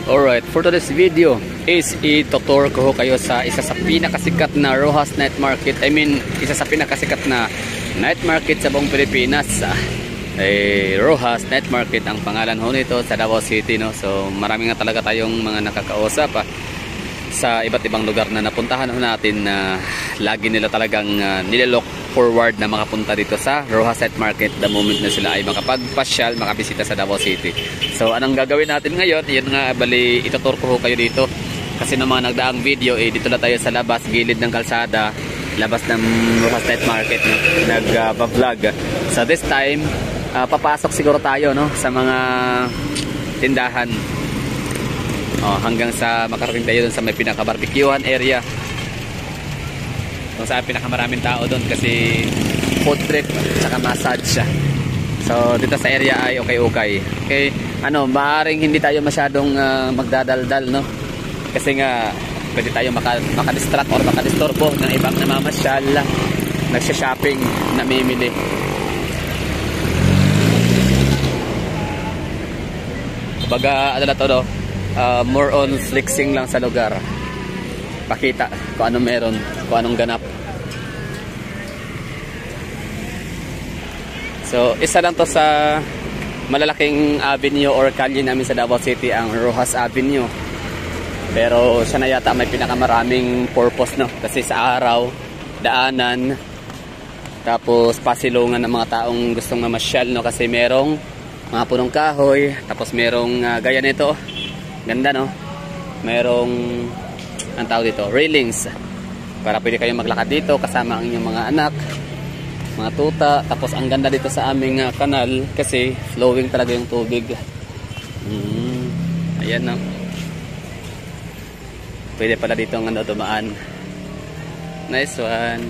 Alright, for today's video is itutur ko kayo sa isa sa pinakasikat na Rojas Night Market. I mean, isa sa pinakasikat na night market sa buong Pilipinas. Rojas Night Market ang pangalan ho nito sa Davao City, no? So marami nga talaga tayong mga nakakausap sa iba't ibang lugar na napuntahan ho natin na lagi nila talagang nililook forward na makapunta dito sa Rojas Night Market the moment na sila ay makapagpasyal, makabisita sa Davao City. So anong gagawin natin ngayon? Yun nga, bali itutur ko kayo dito kasi ng mga nagdaang video dito na tayo sa labas, gilid ng kalsada, labas ng Rojas Night Market, no? Nag-vlog. So this time papasok siguro tayo, no, sa mga tindahan hanggang sa makarating tayo dun sa may pinaka-barbecuehan area kung saan pinakamaraming tao doon kasi food trip at massage siya. So dito sa area ay okay. Maaaring hindi tayo masyadong magdadaldal, no, kasi nga pwede tayo makadistract or makadistorbo ng ibang namamasyal, nagsha-shopping, namimili. Kumbaga ano na to, no? More on flexing lang sa lugar, pakita kung anong meron, kung anong ganap. So isa lang to sa malalaking avenue or kalye namin sa Davao City, ang Rojas Avenue. Pero siya na yata may pinakamaraming purpose, no, kasi sa araw, daanan, tapos pasilungan ng mga taong gustong mamasyal, no, kasi merong mga punong kahoy, tapos merong gaya nito, ganda, no, merong ang tawag dito, railings, para pwede kayong maglakad dito kasama ang inyong mga anak, mga tuta. Tapos ang ganda dito sa aming kanal kasi flowing talaga yung tubig. Ayan, no, pwede pala dito ang dumaan. Nice one.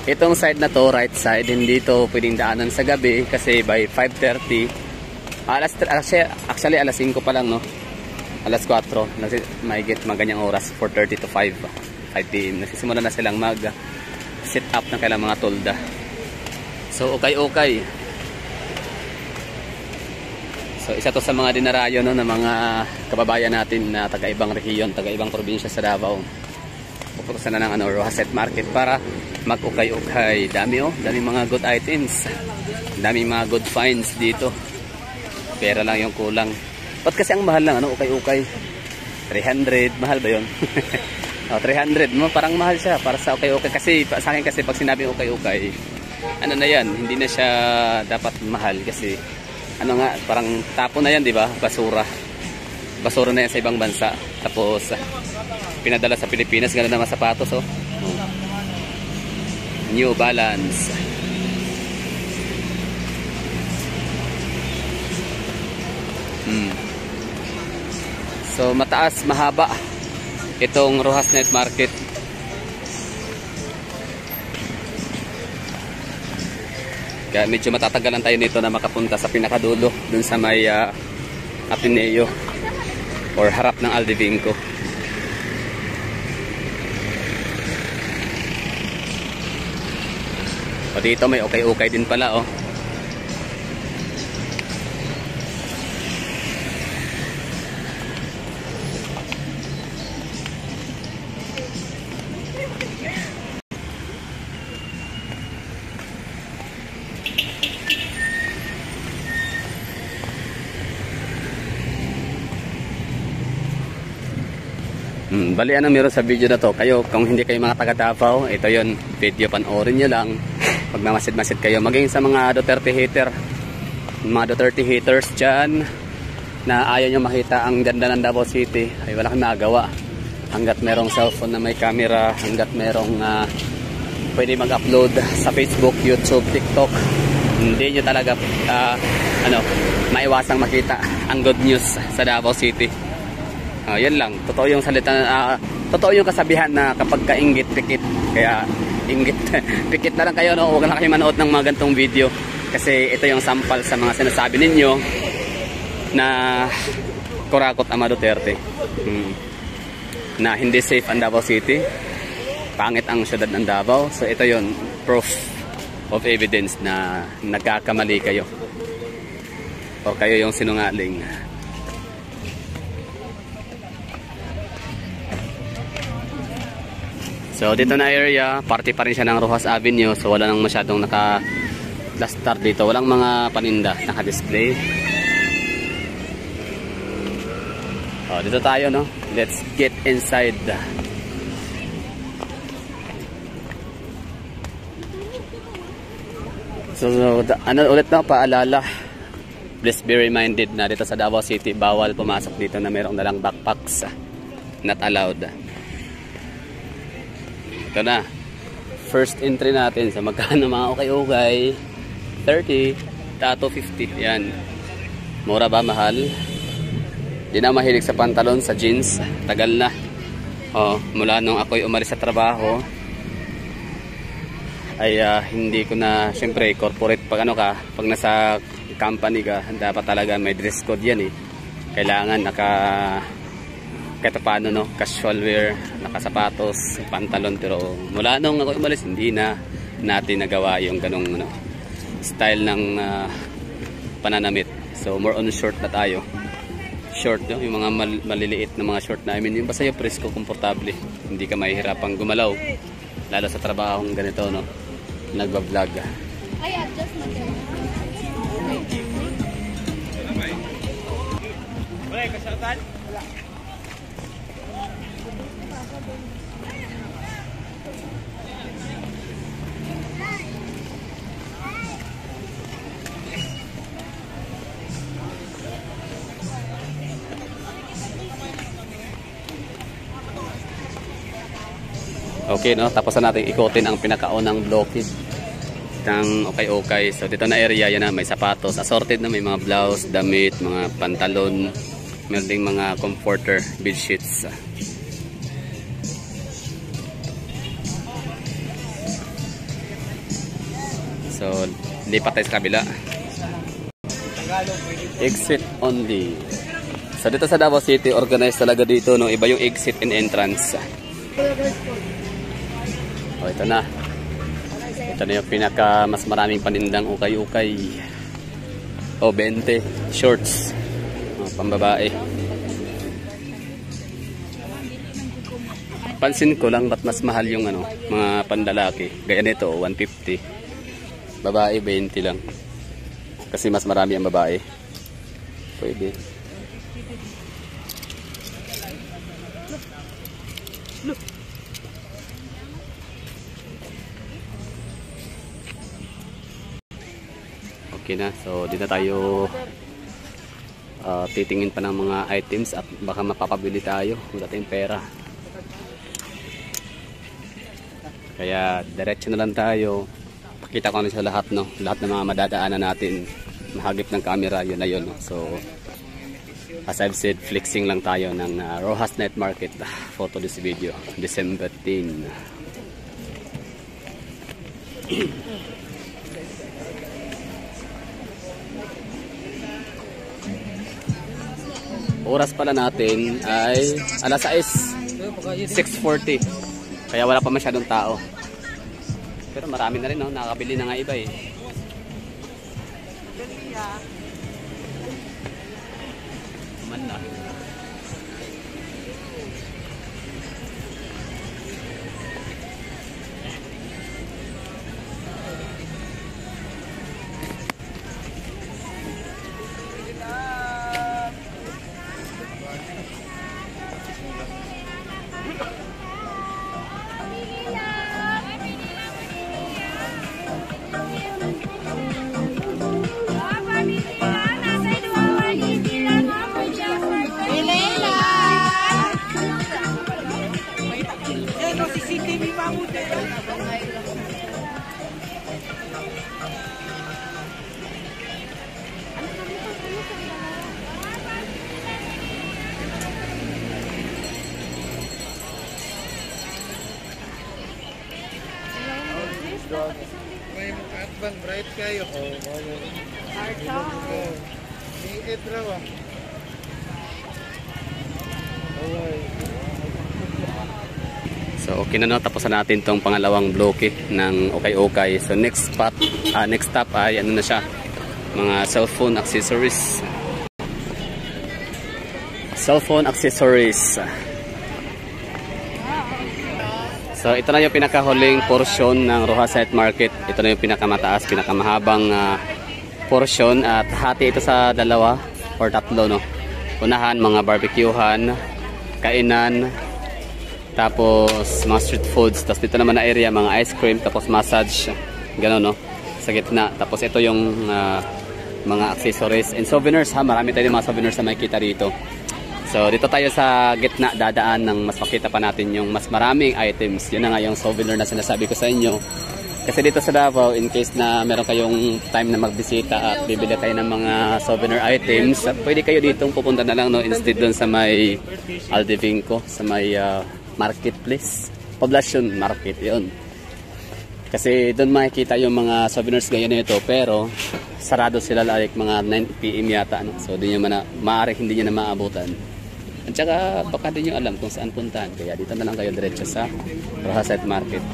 Itong side na to, right side, hindi to pwedeng daanan sa gabi kasi by 5:30, actually alas 5 pa lang, no, alas 4, may get maganyang oras, 4:30 to 5 PM. Nagsisimula na silang mag-set up ng kailang mga tolda. So okay. So isa to sa mga dinarayo, no, ng mga kababayan natin na taga-ibang rehiyon, taga-ibang probinsya sa Davao. Pupunta na ng Rojas Night Market para mag-ukay-ukay. Dami mga good items. Dami mga good finds dito. Pera lang yung kulang. Ba't kasi ang mahal lang, ukay-ukay? 300, mahal ba yun? 300 mo, parang mahal siya para sa ukay-ukay. Kasi sa akin kasi pag sinabi ukay-ukay, ano na yan, hindi na siya dapat mahal kasi parang tapo na yan, di ba? Basura na yan sa ibang bansa, tapos pinadala sa Pilipinas. Ganda na mga sapatos, New Balance. So mataas, mahaba itong Rojas Night Market. Kaya medyo matatagalan tayo nito na makapunta sa pinakadulo, dun sa may Ateneo or harap ng Aldevinco. O dito may okay din pala, Bali meron sa video na to, kayo kung hindi kayo mga taga Davao, ito yon video, panoorin nyo lang. Magmamasid-masid kayo, maging sa mga Duterte hater, mga Duterte haters dyan na ayaw nyo makita ang ganda ng Davao City, ay wala kang nagawa. Hanggat merong cellphone na may camera, hanggat merong pwede mag-upload sa Facebook, YouTube, TikTok, hindi nyo talaga maiwasang makita ang good news sa Davao City. Yan lang, totoo yung salita, totoo yung kasabihan na kapag kainggit, pikit. Kaya inggit, pikit na lang kayo, no? Huwag na kayo manood ng mga gantong video kasi ito yung sampal sa mga sinasabi ninyo na kurakot Ama Duterte, na hindi safe ang Davao City, pangit ang syudad ng Davao. So ito yon, proof of evidence na nagkakamali kayo. o kayo yung sinungaling. So dito na area, party pa rin siya ng Rojas Avenue. So wala nang masyadong naka-plaster dito. Walang mga paninda naka-display. Oh, dito tayo, no? Let's get inside. So ano ulit na paalala. Please be reminded na dito sa Davao City, bawal pumasok dito na mayroong dalang backpacks. Not allowed. Ito na. First entry natin sa magkano mga okay-okay. 30, tato 50. Yan. Mura ba? Mahal? Di na mahilig sa pantalon, sa jeans. Tagal na. Oh, mula nung ako'y umalis sa trabaho ay hindi ko na, syempre corporate pag ano ka, pag nasa company ka, dapat talaga may dress code yan eh. Kailangan kahit paano, no, casual wear, nakasapatos, pantalon. Pero mula nung ako umalis, hindi na natin nagawa yung ganong style ng pananamit. So more on short na tayo. Short, no? Yung mga maliliit na mga short na, I mean, yung basta yung presko, komportable. Hindi ka mahihirapang gumalaw. Lalo sa trabahong ganito, no? Nagbablog. Ay, adjust mo din. Okay, kasatan? Wala. Okay, no? Tapos na natin ikutin ang pinakaunang blockade ng okay-okay. So dito na area yan na may sapatos, assorted na, may mga blouse, damit, mga pantalon, meron ding mga comforter, bed sheets. So lipat tayo sa kabila. Exit only. So dito sa Davao City, organized talaga dito, no? Iba yung exit and entrance. Oh, ito na. Ito na yung pinaka mas maraming panindang ukay-ukay. Oh, 20 shorts. Oh, pambabae. Pansin ko lang ba't mas mahal yung mga pandalaki. Gaya nito, 150. Babae 20 lang. Kasi mas marami ang babae. Pwede. Okay na, so dito tayo titingin pa ng mga items at baka mapapabili tayo kung dating pera. Kaya diretso na lang tayo. Pakita ko na sa lahat, no? Lahat ng mga madadaanan natin. Mahagip ng camera, yun na yun, no? So as I've said, flexing lang tayo ng Rojas Night Market for this video, December 10. Oras pala natin ay alas 6:40. Kaya wala pa masyadong tao. Pero marami na rin, no? Nakakabili na nga iba eh. Man na. May atban bright kayo. Arta. May etraw ah. So okay na, no, tapos na natin tong pangalawang bloke ng okay-okay. So next stop ay ano na siya, Mga cellphone accessories. Cellphone accessories. So ito na yung pinakahuling portion ng Rojas Night Market. Ito na yung pinakamataas, pinakamahabang portion at hati ito sa dalawa or tatlo, no. Unahan mga barbecuehan, kainan, tapos mga street foods, tapos dito naman na area mga ice cream, tapos massage, gano'n, no, sa gitna. Tapos ito yung mga accessories and souvenirs, ha. Marami tayong mga souvenirs na makikita dito. So dito tayo sa gitna, dadaan ng mas makita pa natin yung mas maraming items. Yun na nga yung souvenir na sinasabi ko sa inyo. Kasi dito sa Davao, in case na meron kayong time na magbisita at bibili kayo ng mga souvenir items, pwede kayo ditong pupunta na lang, no, instead doon sa may Aldevinco, sa may marketplace, Poblacion Market, yun. Kasi doon makikita yung mga souvenirs ganyan nito, pero sarado sila like mga 9 PM yata, no? So di nyo maaari hindi nyo na maabutan. At saka baka di nyo alam kung saan puntahan, kaya dito na lang kayo diretso sa Rojas Night Market.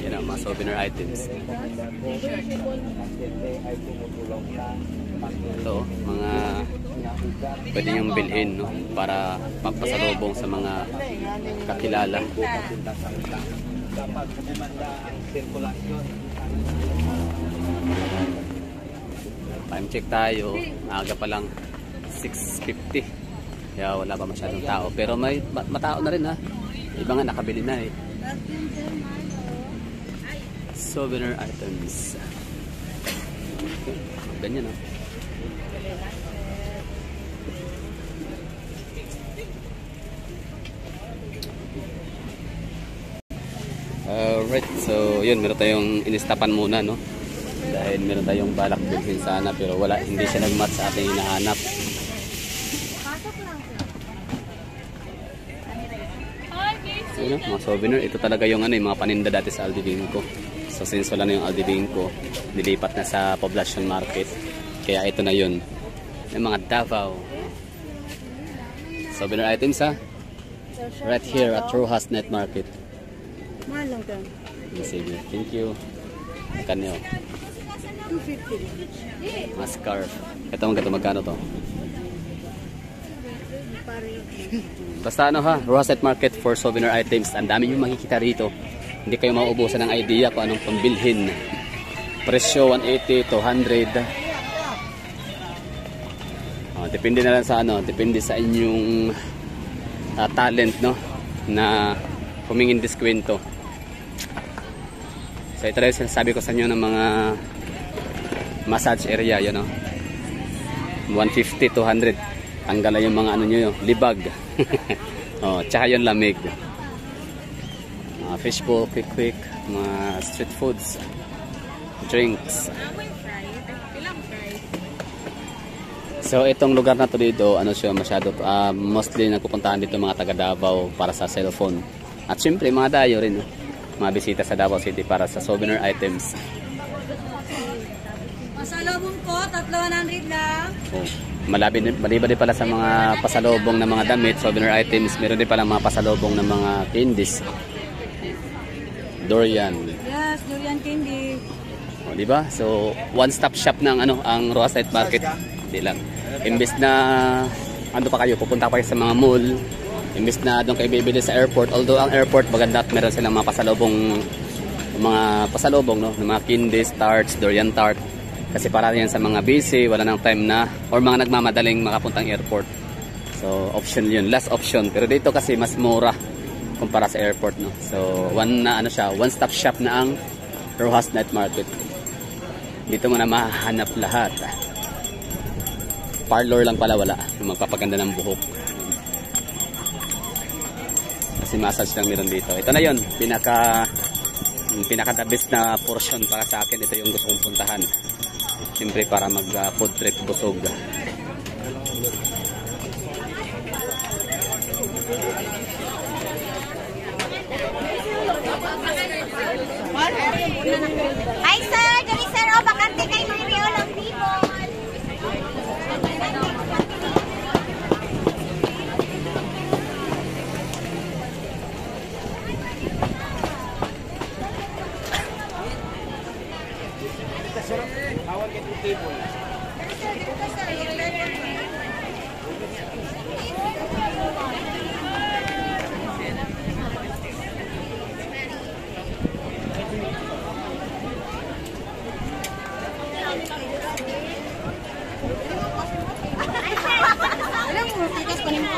Yan ang mga souvenir items. Ito, mga pwede nyong bilhin, no, para magpasalubong sa mga kakilala. Time check tayo, aga pa lang 6:50, kaya wala pa masyadong tao, pero may matao na rin, ha. Iba nga nakabili na eh. Souvenir items. Ganyan, no. Alright, so yun, meron tayong inistapan muna, no, dahil meron tayong balak bilhin sana, pero wala, hindi siya nag-match sa ating hinahanap. So, yun, mga souvenir, ito talaga yung ano, yung mga paninda dati sa Aldevinco. So since wala na yung Aldevinco, nilipat na sa Poblacion Market, kaya ito na yun, yung mga Davao souvenir items, ha, right here at Rojas Night Market. Mahal lang ka. Sige, thank you. Magkano yun? 250. Mga scarf. Ito magkano to? Basta ano, ha, Rojas Night Market for souvenir items. Ang dami yung makikita rito. Hindi kayo mauubusan ng idea kung anong pambilhin. Presyo 180 to 100. Depende na lang sa ano, depende sa inyong talent, no, na humingin diskwento. So ito rin sinasabi ko sa inyo ng mga massage area, yun, no? 150 to 100. Tanggal yung mga ano nyo, libag. Tsaka yung lamig. Mga fishbowl, quick, mga street foods, drinks. So itong lugar na to dito, ano siya, masyado mostly nagpupuntahan dito mga taga Davao para sa cellphone. At syempre mga dayo rin, no? Mga bisita sa Davao City para sa souvenir items. Pasalubong ko, 300 lang. Maliban din pala sa mga pasalubong ng mga damit, souvenir items, meron din pala mga pasalubong ng mga candies. Durian. Yes, durian candy. Di ba? So one-stop shop ng ano, ang Rojas Night Market. Hindi lang. Imbes na ano pa kayo, pupunta pa kayo sa mga mall. Imbes na doon kayo bibili sa airport, although ang airport maganda at meron silang mga pasalubong, no, ng mga candies, tarts, durian tart, kasi para yan sa mga busy, wala nang time na, or mga nagmamadaling makapuntang airport. So option yun, last option, pero dito kasi mas mura kumpara sa airport, no. So one-stop shop na ang Rojas Night Market. Dito mo na mahanap lahat. Parlor lang pala wala, yung magpapaganda ng buhok. Kasi massage lang meron dito. Ito na yun, pinaka the best na portion para sa akin. Ito yung gusto kong puntahan. Siyempre para mag food trip busog. Hi sir, dali sir, bakante kay mga Riolang people. Alam mo, tigas pa ni mo na.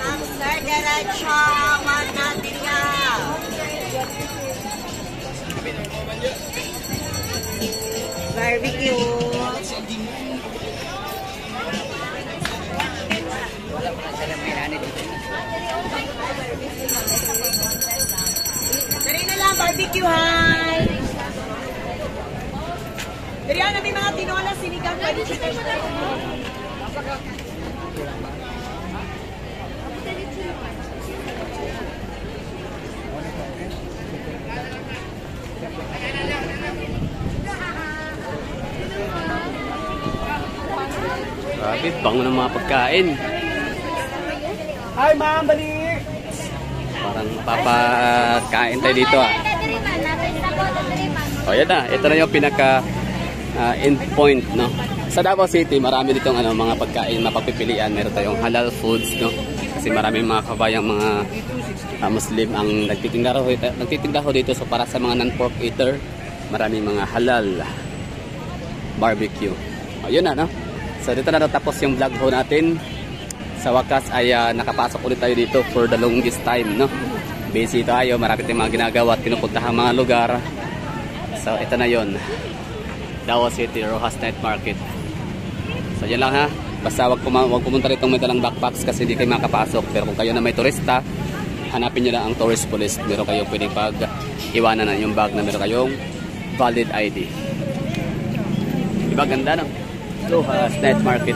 Ang sir, diretso, magnatinga. Barbecue. Dari na lang, barbecue, hi! Dari na may mga tinola, sinigang, pwede chicken. Grabe, bango ng mga pagkain. Hi, ma'am, balik! Parang papakain tayo dito ah. O yan na, ito na yung pinaka end point, no. Sa Davao City, marami ditong mga pagkain mapagpipilian. Meron tayong halal foods, no. Kasi maraming mga kabayang mga Muslim ang nagtitinda ho dito. So para sa mga non-pork eater, maraming mga halal barbecue. O yun na, no. So dito na natapos yung vlog ho natin. Sa wakas ay nakapasok ulit tayo dito for the longest time, no. Busy tayo, marami tayong mga ginagawa at pinupuntahan mga lugar. So ito na yon, Davao City Rojas Night Market. So yan lang ha. Basta wag pumunta rito may dalang backpacks kasi hindi kayo makapasok. Pero kung kayo na may turista, hanapin nyo lang ang tourist police. Meron kayong pwedeng iwanan na yung bag na meron kayong valid ID. Diba ganda, no? Rojas Night Market.